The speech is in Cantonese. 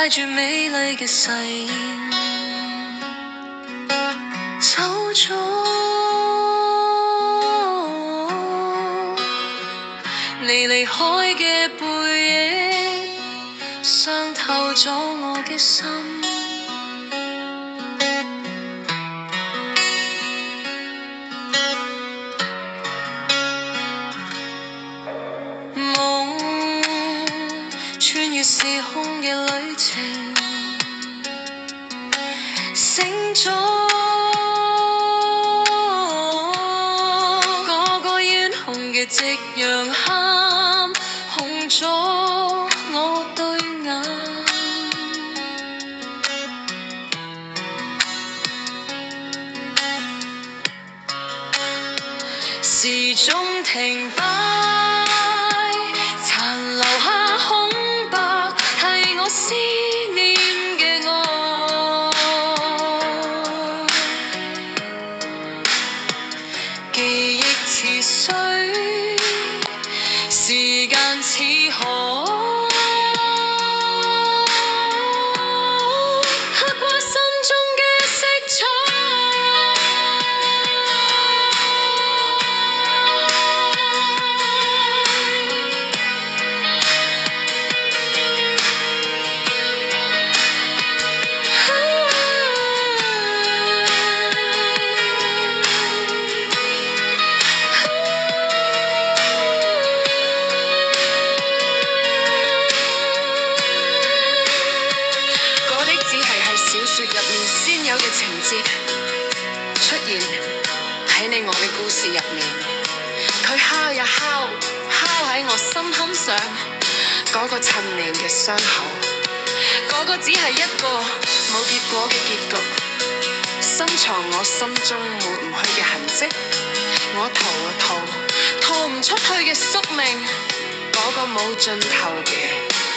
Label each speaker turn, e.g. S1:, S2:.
S1: 帶住美麗嘅誓言走咗，你離開嘅背影傷透咗我嘅心。穿越時空嘅旅程，醒咗，個個冤紅嘅夕陽喊紅咗我對眼，時鐘停擺，殘留下空白，係我思念嘅愛。記憶似水，時間似海，刻畫心中嘅色彩。先有嘅情節出現喺你我嘅故事入面，佢敲呀敲，敲喺我心坎上，嗰個陳年嘅傷口，嗰個只係一個冇結果嘅結局，深藏我心中抹唔去嘅痕跡，我逃唔出去嘅宿命，嗰個冇盡頭嘅